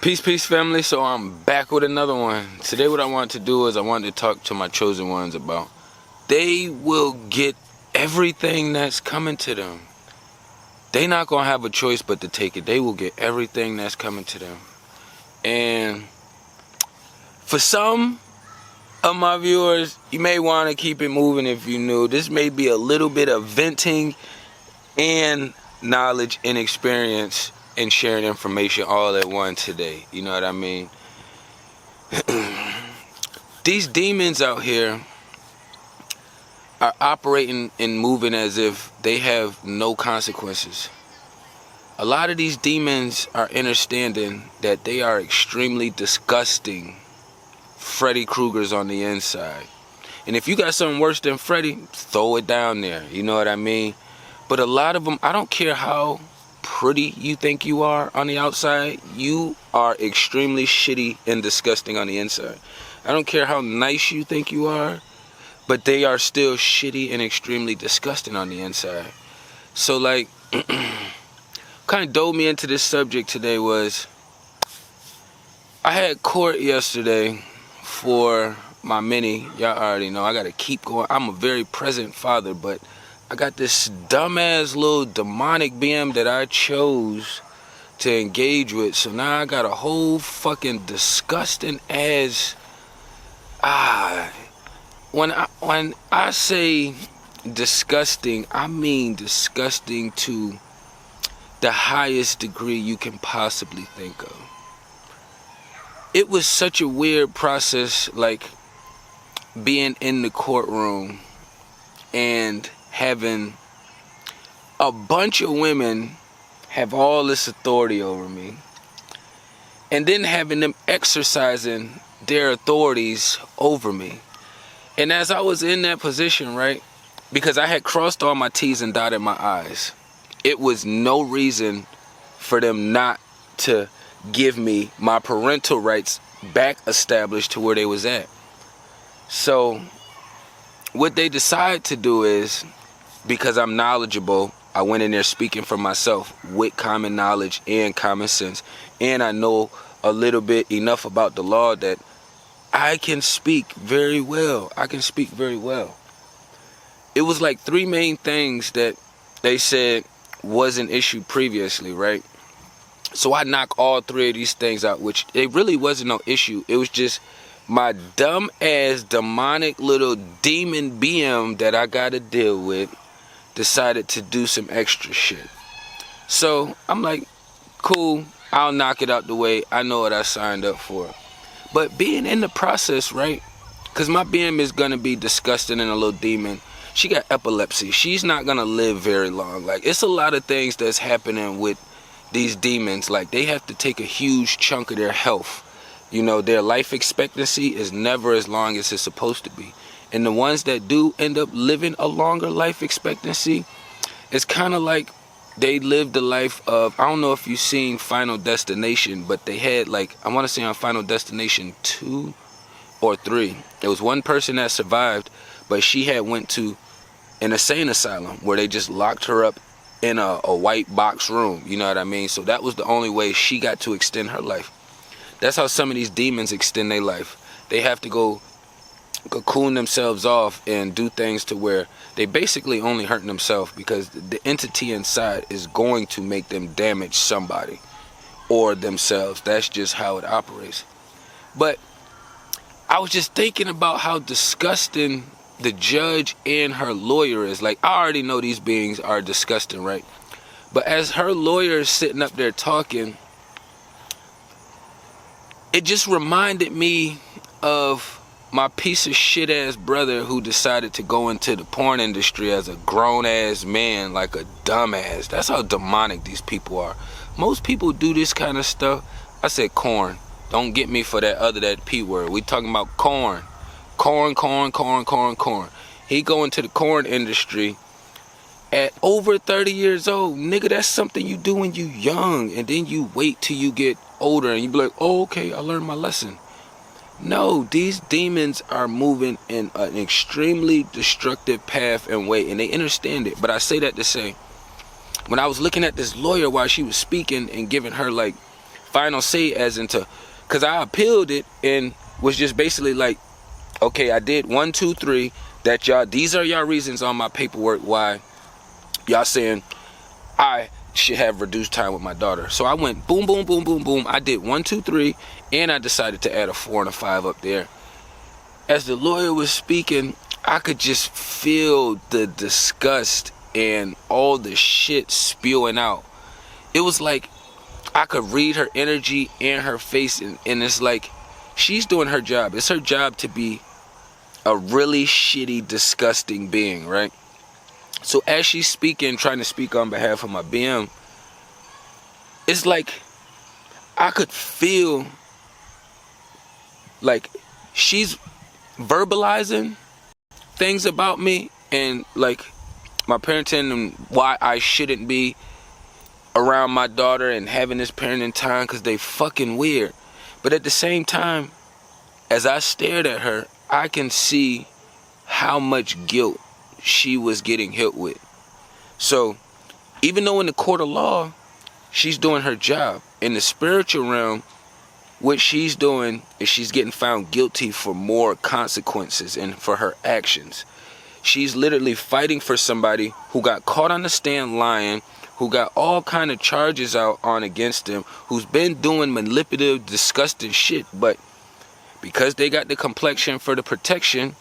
Peace, family. So I'm back with another one. Today what I want to do is I want to talk to my chosen ones about they will get everything that's coming to them. They not going to have a choice but to take it. They will get everything that's coming to them. And for some of my viewers, you may want to keep it moving if you knew. This may be a little bit of venting and knowledge and experience and sharing information all at once today. You know what I mean? These demons out here are operating and moving as if they have no consequences. A lot of these demons are understanding that they are extremely disgusting Freddy Kruegers on the inside. And if you got something worse than Freddy, throw it down there. You know what I mean? But a lot of them, I don't care how pretty you think you are on the outside, you are extremely shitty and disgusting on the inside. I don't care how nice you think you are, but they are still shitty and extremely disgusting on the inside. So like, kind of dove me into this subject today was, I had court yesterday for my mini. Y'all already know I gotta keep going. I'm a very present father, but I got this dumbass little demonic BM that I chose to engage with. So now I got a whole fucking disgusting ass. When I say disgusting, I mean disgusting to the highest degree you can possibly think of. It was such a weird process, like being in the courtroom and having a bunch of women have all this authority over me, and then having them exercising their authorities over me. And as I was in that position, right, because I had crossed all my T's and dotted my I's, it was no reason for them not to give me my parental rights back established to where they was at. So what they decide to do is, because I'm knowledgeable, I went in there speaking for myself with common knowledge and common sense, and I know a little bit enough about the law that I can speak very well. It was like three main things that they said was an issue previously, right? So I knocked all three of these things out, which it really wasn't no issue. It was just my dumb ass demonic little demon BM that I gotta deal with decided to do some extra shit. So I'm like, cool, I'll knock it out the way. I know what I signed up for. But being in the process, right, because my BM is gonna be disgusting and a little demon. She got epilepsy. She's not gonna live very long. Like, it's a lot of things that's happening with these demons. Like, they have to take a huge chunk of their health. You know, their life expectancy is never as long as it's supposed to be. And the ones that do end up living a longer life expectancy, it's kind of like they lived the life of, I don't know if you've seen Final Destination, but they had, like, I want to say on Final Destination 2 or 3, there was one person that survived, but she had went to an insane asylum where they just locked her up in a white box room. You know what I mean? So that was the only way she got to extend her life. That's how some of these demons extend their life. They have to go cocoon themselves off and do things to where they basically only hurting themselves, because the entity inside is going to make them damage somebody or themselves. That's just how it operates. But I was just thinking about how disgusting the judge and her lawyer is. Like, I already know these beings are disgusting, right? But as her lawyer is sitting up there talking, it just reminded me of my piece of shit ass brother who decided to go into the porn industry as a grown ass man, like a dumbass. That's how demonic these people are. Most people do this kind of stuff. I said corn. Don't get me for that P word. We talking about corn. Corn. He go into the corn industry at over 30 years old. Nigga, that's something you do when you young, and then you wait till you get older and you be like, oh, okay, I learned my lesson. No, these demons are moving in an extremely destructive path and way, and they understand it. But I say that to say, when I was looking at this lawyer while she was speaking and giving her like final say as into, because I appealed it and was just basically like, okay, I did 1, 2, 3. That y'all, these are y'all reasons on my paperwork why y'all saying I should have reduced time with my daughter. So I went boom, boom, boom, boom, boom. I did 1, 2, 3, and I decided to add a 4 and a 5 up there. As the lawyer was speaking, I could just feel the disgust and all the shit spewing out. It was like I could read her energy and her face, and it's like she's doing her job. It's her job to be a really shitty, disgusting being, right? So as she's speaking, trying to speak on behalf of my BM, it's like I could feel like she's verbalizing things about me and like my parenting and why I shouldn't be around my daughter and having this parenting time because they fucking weird. But at the same time, as I stared at her, I can see how much guilt she was getting hit with. So even though in the court of law she's doing her job, in the spiritual realm what she's doing is she's getting found guilty for more consequences and for her actions. She's literally fighting for somebody who got caught on the stand lying, who got all kind of charges out on against him, who's been doing manipulative, disgusting shit, but because they got the complexion for the protection,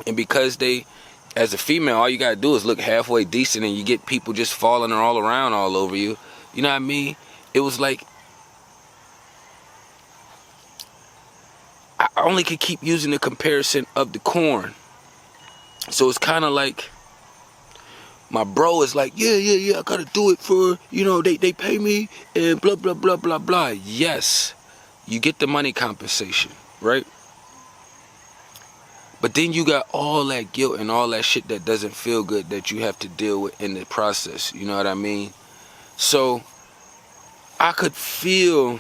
and because they, as a female, all you gotta do is look halfway decent and you get people just falling all around all over you. You know what I mean? It was like I only could keep using the comparison of the corn. So it's kind of like my bro is like, yeah, I gotta do it for, they pay me and blah, blah, blah, blah, blah. Yes, you get the money compensation, right? But then you got all that guilt and all that shit that doesn't feel good that you have to deal with in the process. You know what I mean? So I could feel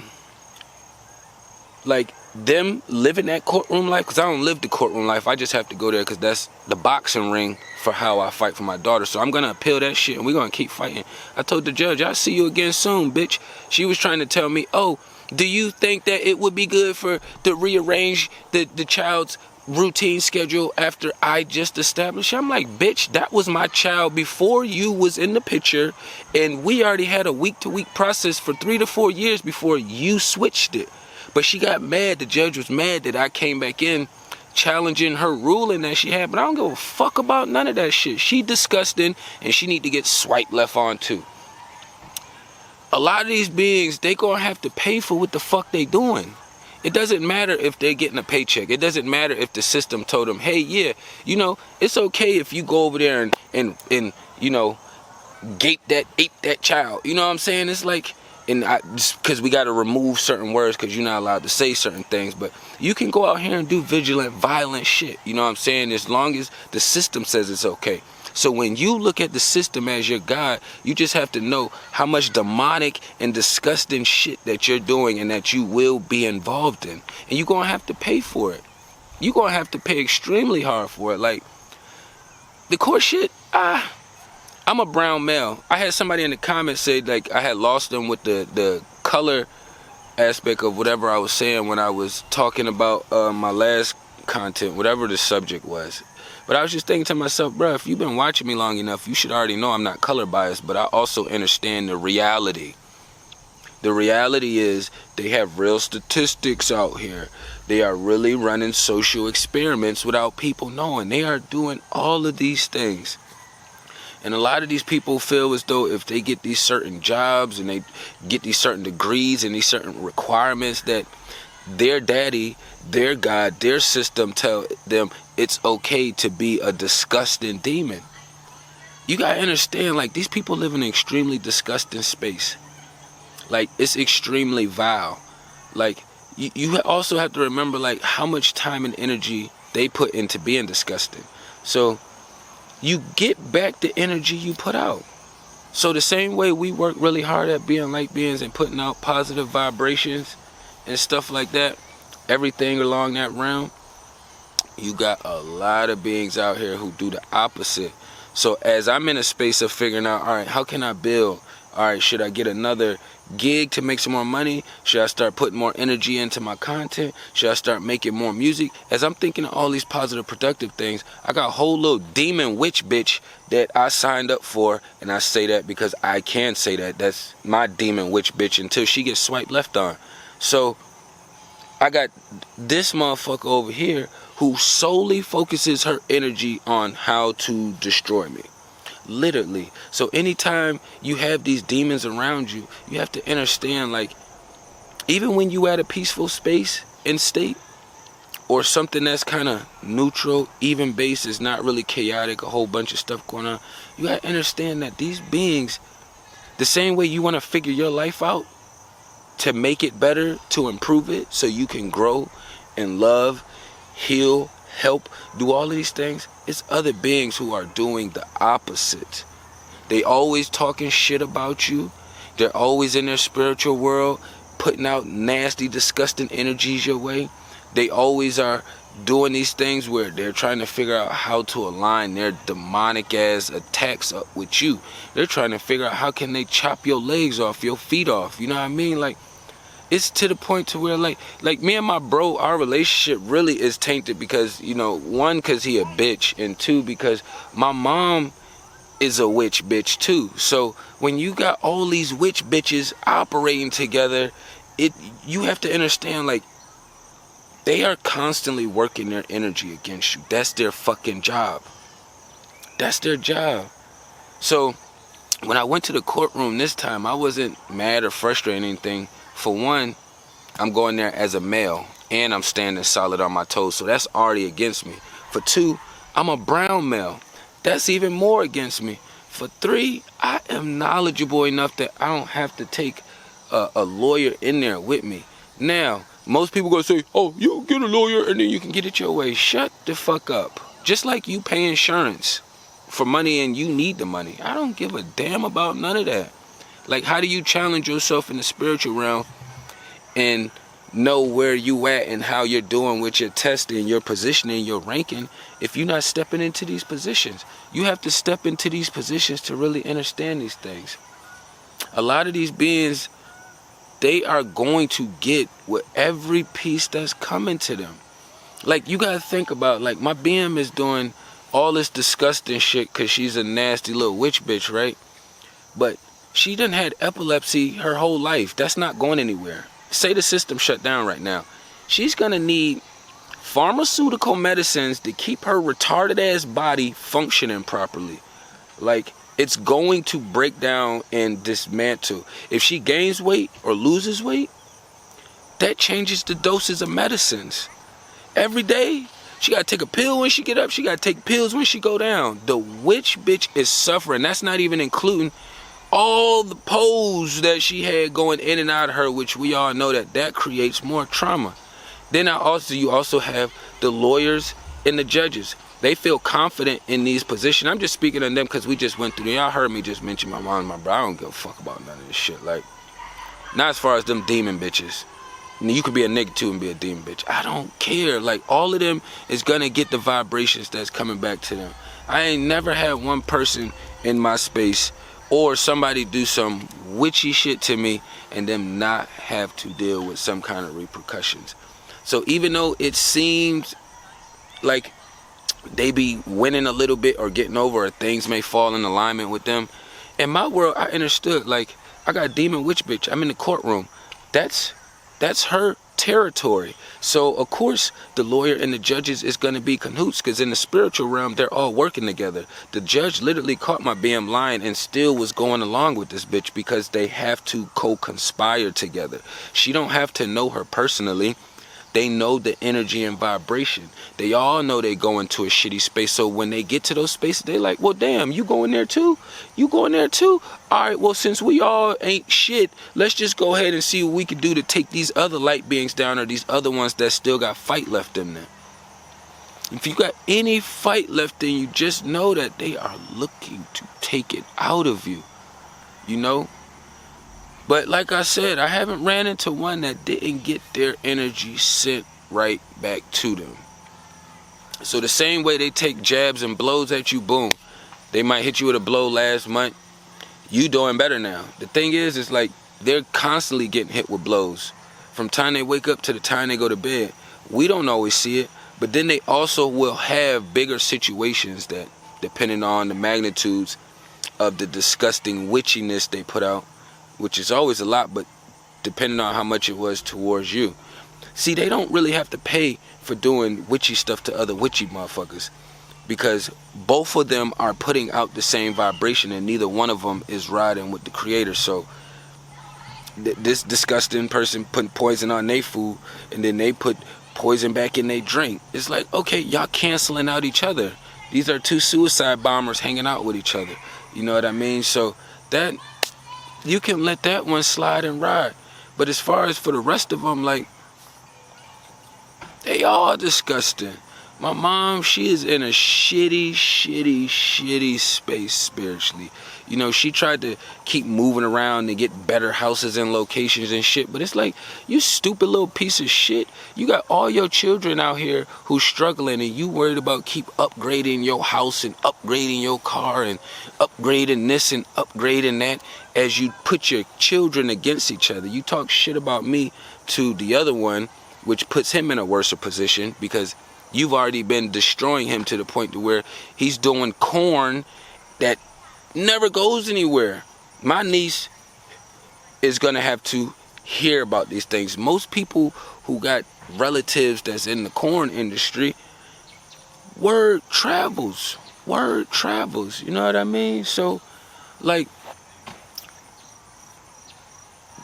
like them living that courtroom life, because I don't live the courtroom life. I just have to go there because that's the boxing ring for how I fight for my daughter. So I'm going to appeal that shit and we're going to keep fighting. I told the judge, I'll see you again soon, bitch. She was trying to tell me, oh, do you think that it would be good to rearrange the child's routine schedule after I just established? I'm like, bitch, that was my child before you was in the picture, and we already had a week-to-week process for 3 to 4 years before you switched it. But she got mad. The judge was mad that I came back in challenging her ruling that she had, but I don't give a fuck about none of that shit. She disgusting and she need to get swiped left on too. A lot of these beings, they gonna have to pay for what the fuck they doing. It doesn't matter if they're getting a paycheck. It doesn't matter if the system told them, hey, yeah, it's okay if you go over there and ape that child. You know what I'm saying? It's like, and because we got to remove certain words because you're not allowed to say certain things, but you can go out here and do vigilant, violent shit. You know what I'm saying? As long as the system says it's okay. So when you look at the system as your God, you just have to know how much demonic and disgusting shit that you're doing and that you will be involved in. And you're going to have to pay for it. You're going to have to pay extremely hard for it. Like, the court shit, I'm a brown male. I had somebody in the comments say, like, I had lost them with the color aspect of whatever I was saying when I was talking about my last content, whatever the subject was. But I was just thinking to myself, bro, if you've been watching me long enough, you should already know I'm not color biased, but I also understand the reality. The reality is they have real statistics out here. They are really running social experiments without people knowing. They are doing all of these things. And a lot of these people feel as though if they get these certain jobs and they get these certain degrees and these certain requirements that their daddy, their God, their system tell them it's okay to be a disgusting demon. You gotta understand, like, these people live in an extremely disgusting space. Like, it's extremely vile. Like, you also have to remember, like, how much time and energy they put into being disgusting. So you get back the energy you put out. So the same way we work really hard at being light beings and putting out positive vibrations and stuff like that, everything along that realm, you got a lot of beings out here who do the opposite. So as I'm in a space of figuring out, all right, how can I build? All right, should I get another gig to make some more money? Should I start putting more energy into my content? Should I start making more music? As I'm thinking of all these positive, productive things, I got a whole little demon witch bitch that I signed up for, and I say that because I can say that. That's my demon witch bitch until she gets swiped left on. So I got this motherfucker over here who solely focuses her energy on how to destroy me. Literally. So anytime you have these demons around you, you have to understand, like, even when you at a peaceful space and state, or something that's kind of neutral, even based, is not really chaotic, a whole bunch of stuff going on, you gotta understand that these beings, the same way you want to figure your life out to make it better, to improve it, so you can grow and love, heal, help, do all of these things, it's other beings who are doing the opposite. They always talking shit about you. They're always in their spiritual world, putting out nasty, disgusting energies your way. They always are doing these things where they're trying to figure out how to align their demonic ass attacks up with you. They're trying to figure out how can they chop your legs off, your feet off. You know what I mean? Like, it's to the point to where like me and my bro, our relationship really is tainted because, you know, one, because he a bitch, and two, because my mom is a witch bitch too. So when you got all these witch bitches operating together, you have to understand, like, they are constantly working their energy against you. That's their fucking job. That's their job. So when I went to the courtroom this time, I wasn't mad or frustrated or anything. For one, I'm going there as a male, and I'm standing solid on my toes, so that's already against me. For two, I'm a brown male. That's even more against me. For three, I am knowledgeable enough that I don't have to take a lawyer in there with me. Now, most people gonna say, oh, you get a lawyer and then you can get it your way. Shut the fuck up. Just like you pay insurance for money and you need the money. I don't give a damn about none of that. Like, how do you challenge yourself in the spiritual realm and know where you at and how you're doing with your testing, your positioning, your ranking, if you're not stepping into these positions? You have to step into these positions to really understand these things. A lot of these beings, they are going to get with every piece that's coming to them. Like, you gotta think about, like, my BM is doing all this disgusting shit because she's a nasty little witch bitch, right? But she done had epilepsy her whole life. That's not going anywhere. Say the system shut down right now. She's gonna need pharmaceutical medicines to keep her retarded ass body functioning properly. Like, it's going to break down and dismantle. If she gains weight or loses weight, that changes the doses of medicines. Every day, she gotta take a pill when she get up. She gotta take pills when she go down. The witch bitch is suffering. That's not even including all the pose that she had going in and out of her, which we all know that creates more trauma. Then you also have the lawyers and the judges. They feel confident in these positions. I'm just speaking on them because we just went through. Y'all heard me just mention my mom and my bro. I don't give a fuck about none of this shit. Like, not as far as them demon bitches. You could be a nigga too and be a demon bitch. I don't care. Like, all of them is gonna get the vibrations that's coming back to them. I ain't never had one person in my space or somebody do some witchy shit to me and them not have to deal with some kind of repercussions. So even though it seems like they be winning a little bit or getting over, or things may fall in alignment with them, in my world, I understood, like, I got a demon witch bitch. I'm in the courtroom. That's her territory. So of course the lawyer and the judges is going to be cahoots, because in the spiritual realm they're all working together. The judge literally caught my BM lying and still was going along with this bitch because they have to co-conspire together. She don't have to know her personally. They know the energy and vibration. They all know they go into a shitty space. So when they get to those spaces, they like, well, damn, you going there too? You going there too? All right, well, since we all ain't shit, let's just go ahead and see what we can do to take these other light beings down, or these other ones that still got fight left in them. If you got any fight left in you, just know that they are looking to take it out of you, you know? But like I said, I haven't ran into one that didn't get their energy sent right back to them. So the same way they take jabs and blows at you, boom. They might hit you with a blow last month. You doing better now. The thing is, it's like, they're constantly getting hit with blows. From the time they wake up to the time they go to bed. We don't always see it, but then they also will have bigger situations that, depending on the magnitudes of the disgusting witchiness they put out, which is always a lot, but depending on how much it was towards you. See, they don't really have to pay for doing witchy stuff to other witchy motherfuckers, because both of them are putting out the same vibration, and neither one of them is riding with the creator. So this disgusting person putting poison on their food, and then they put poison back in their drink. It's like, okay, y'all canceling out each other. These are two suicide bombers hanging out with each other. You know what I mean? So that, you can let that one slide and ride. But as far as for the rest of them, like, they all disgusting. My mom, she is in a shitty space spiritually. You know, she tried to keep moving around and get better houses and locations and shit, but it's like, you stupid little piece of shit. You got all your children out here who's struggling, and you worried about keep upgrading your house and upgrading your car and upgrading this and upgrading that as you put your children against each other. You talk shit about me to the other one, which puts him in a worse position, because you've already been destroying him to the point to where he's doing corn that never goes anywhere. My niece is gonna have to hear about these things. Most people who got relatives that's in the corn industry, word travels. You know what I mean? So, like,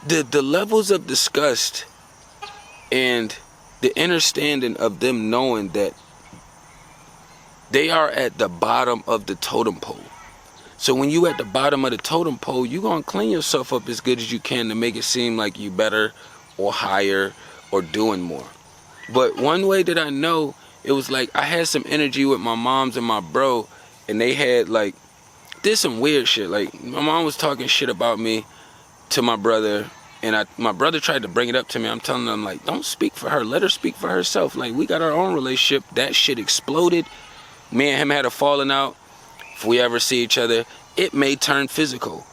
the levels of disgust and the understanding of them knowing that they are at the bottom of the totem pole. So when you at the bottom of the totem pole, you gonna clean yourself up as good as you can to make it seem like you better or higher or doing more. But one way that I know, it was like I had some energy with my moms and my bro, and they had like, did some weird shit. Like, my mom was talking shit about me to my brother, and my brother tried to bring it up to me. I'm telling them, like, don't speak for her. Let her speak for herself. Like, we got our own relationship. That shit exploded. Me and him had a falling out. If we ever see each other, it may turn physical.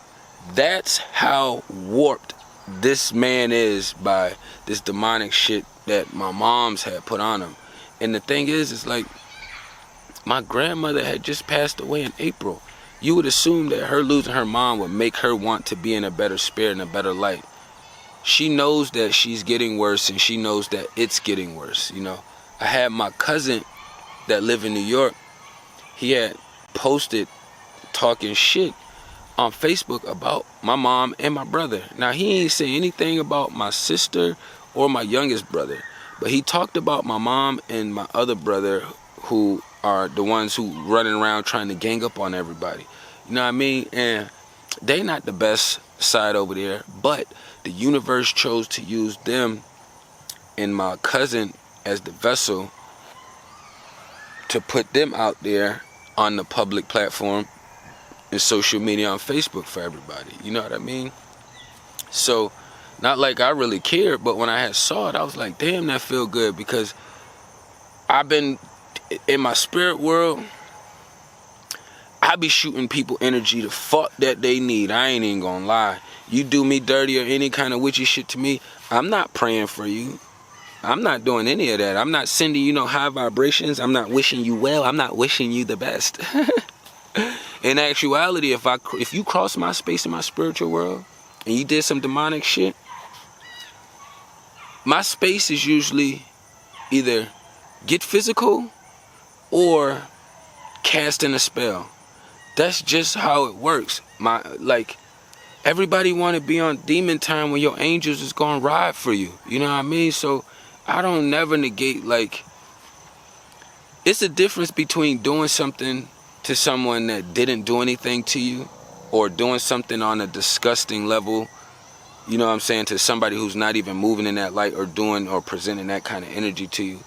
That's how warped this man is by this demonic shit that my mom's had put on him. And the thing is, it's like, my grandmother had just passed away in April. You would assume that her losing her mom would make her want to be in a better spirit and a better light. She knows that she's getting worse, and she knows that it's getting worse, you know. I had my cousin that lived in New York. He had posted talking shit on Facebook about my mom and my brother. Now, he ain't say anything about my sister or my youngest brother, but he talked about my mom and my other brother, who are the ones who running around trying to gang up on everybody. You know what I mean? And they not the best side over there, but the universe chose to use them and my cousin as the vessel to put them out there on the public platform and social media on Facebook for everybody. You know what I mean? So, not like I really cared, but when I had saw it, I was like, damn, that feel good, because I've been in my spirit world. I be shooting people energy the fuck that they need. I ain't even gonna lie. You do me dirty or any kind of witchy shit to me, I'm not praying for you. I'm not doing any of that. I'm not sending you no high vibrations. I'm not wishing you well. I'm not wishing you the best. In actuality, if you cross my space in my spiritual world and you did some demonic shit, my space is usually either get physical or casting a spell. That's just how it works. Everybody want to be on demon time when your angels is gonna ride for you. You know what I mean? So I don't never negate, like, it's a difference between doing something to someone that didn't do anything to you, or doing something on a disgusting level, you know what I'm saying, to somebody who's not even moving in that light or doing or presenting that kind of energy to you,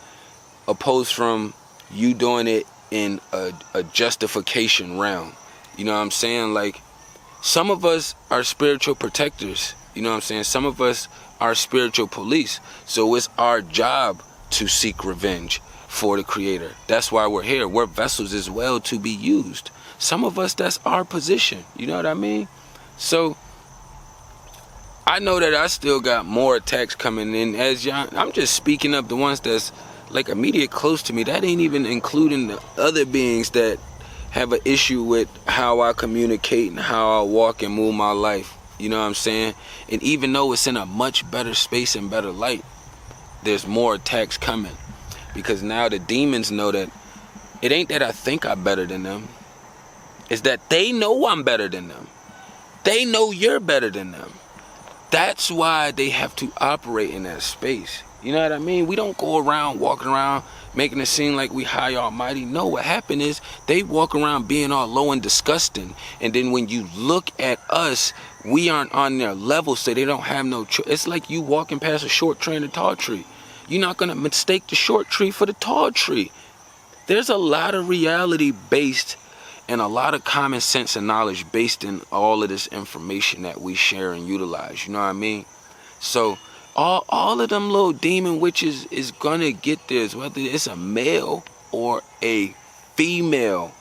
opposed from you doing it in a justification realm. You know what I'm saying? Like, some of us are spiritual protectors. You know what I'm saying? Some of us are spiritual police. So it's our job to seek revenge for the creator. That's why we're here. We're vessels as well to be used. Some of us, that's our position. You know what I mean? So I know that I still got more attacks coming in. As y'all, I'm just speaking of the ones that's like immediate close to me. That ain't even including the other beings that have an issue with how I communicate and how I walk and move my life. You know what I'm saying? And even though it's in a much better space and better light, there's more attacks coming. Because now the demons know that it ain't that I think I'm better than them. It's that they know I'm better than them. They know you're better than them. That's why they have to operate in that space. You know what I mean? We don't go around walking around making it seem like we high almighty. No, what happened is they walk around being all low and disgusting. And then when you look at us, we aren't on their level, so they don't have no choice. It's like you walking past a short tree and a tall tree. You're not going to mistake the short tree for the tall tree. There's a lot of reality based and a lot of common sense and knowledge based in all of this information that we share and utilize. You know what I mean? So all of them little demon witches is gonna get this, whether it's a male or a female.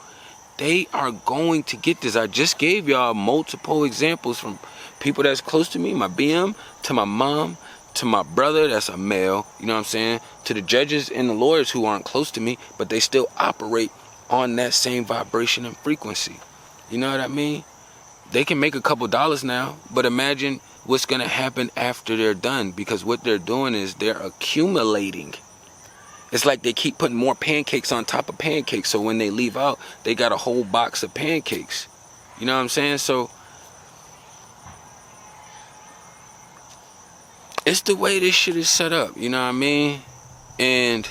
They are going to get this. I just gave y'all multiple examples from people that's close to me, my BM, to my mom, to my brother that's a male, you know what I'm saying, to the judges and the lawyers who aren't close to me, but they still operate on that same vibration and frequency. You know what I mean? They can make a couple dollars now, but imagine what's going to happen after they're done, because what they're doing is they're accumulating. It's like they keep putting more pancakes on top of pancakes, so when they leave out, they got a whole box of pancakes. You know what I'm saying? So it's the way this shit is set up, you know what I mean? And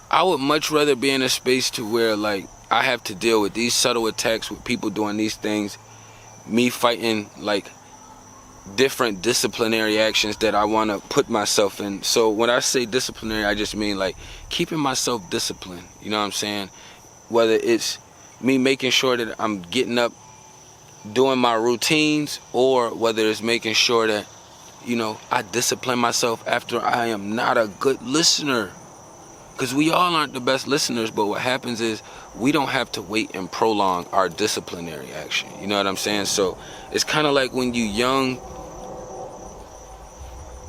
I would much rather be in a space to where, like, I have to deal with these subtle attacks with people doing these things, me fighting, like, different disciplinary actions that I want to put myself in. So when I say disciplinary, I just mean, like, keeping myself disciplined, you know what I'm saying? Whether it's me making sure that I'm getting up, doing my routines, or whether it's making sure that, you know, I discipline myself after I am not a good listener. Because we all aren't the best listeners, but what happens is we don't have to wait and prolong our disciplinary action. You know what I'm saying? So it's kind of like when you young,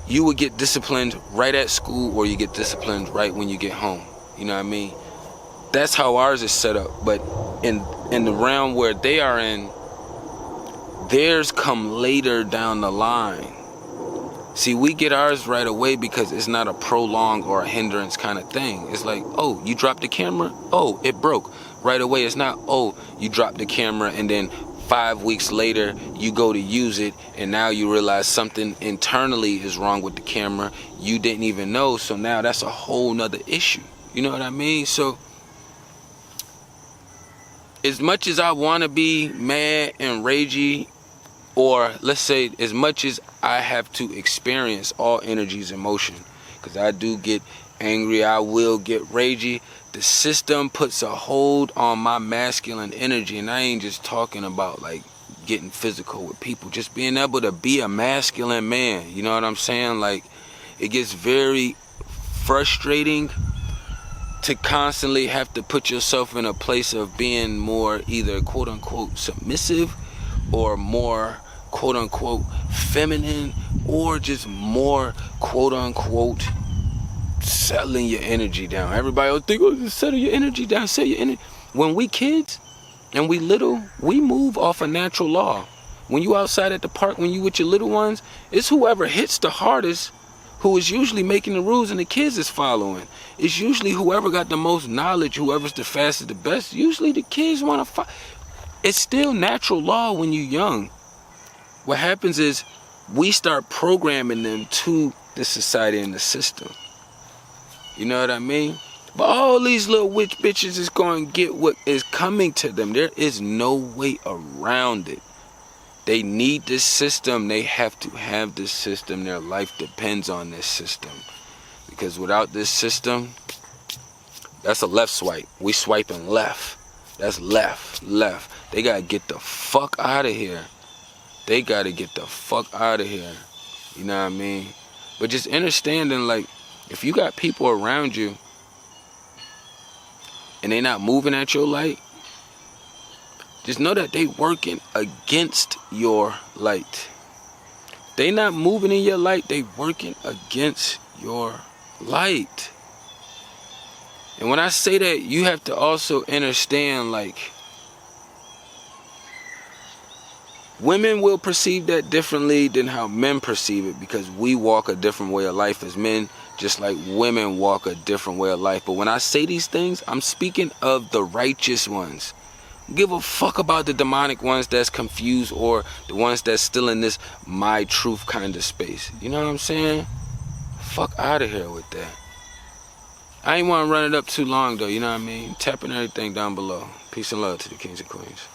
you would get disciplined right at school, or you get disciplined right when you get home. You know what I mean? That's how ours is set up. But in the realm where they are in, theirs come later down the line. See, we get ours right away because it's not a prolong or a hindrance kind of thing. It's like, oh, you dropped the camera? Oh, it broke. Right away, it's not, oh, you dropped the camera and then 5 weeks later you go to use it and now you realize something internally is wrong with the camera. You didn't even know, so now that's a whole nother issue. You know what I mean? So as much as I want to be mad and ragey, or let's say as much as I have to experience all energies in motion, because I do get angry, I will get ragey, the system puts a hold on my masculine energy. And I ain't just talking about like getting physical with people, just being able to be a masculine man. You know what I'm saying? Like, it gets very frustrating to constantly have to put yourself in a place of being more either quote unquote submissive or more quote unquote feminine, or just more quote unquote settling your energy down. Everybody will think, oh, just settle your energy down, settle your energy. When we kids and we little, we move off a natural law. When you outside at the park, when you with your little ones, it's whoever hits the hardest who is usually making the rules and the kids is following. It's usually whoever got the most knowledge, whoever's the fastest, the best. Usually the kids want to fight. It's still natural law when you're young. What happens is we start programming them to the society and the system. You know what I mean? But all these little witch bitches is going to get what is coming to them. There is no way around it. They need this system. They have to have this system. Their life depends on this system. Because without this system, that's a left swipe. We swiping left. That's left, left. They got to get the fuck out of here. They got to get the fuck out of here. You know what I mean? But just understanding, like, if you got people around you and they not moving at your light, just know that they working against your light. They not moving in your light, they working against your light. And when I say that, you have to also understand, like, women will perceive that differently than how men perceive it, because we walk a different way of life as men, just like women walk a different way of life. But when I say these things, I'm speaking of the righteous ones. Give a fuck about the demonic ones that's confused, or the ones that's still in this my truth kind of space. You know what I'm saying? Fuck out of here with that. I ain't want to run it up too long though, you know what I mean? Tapping everything down below. Peace and love to the kings and queens.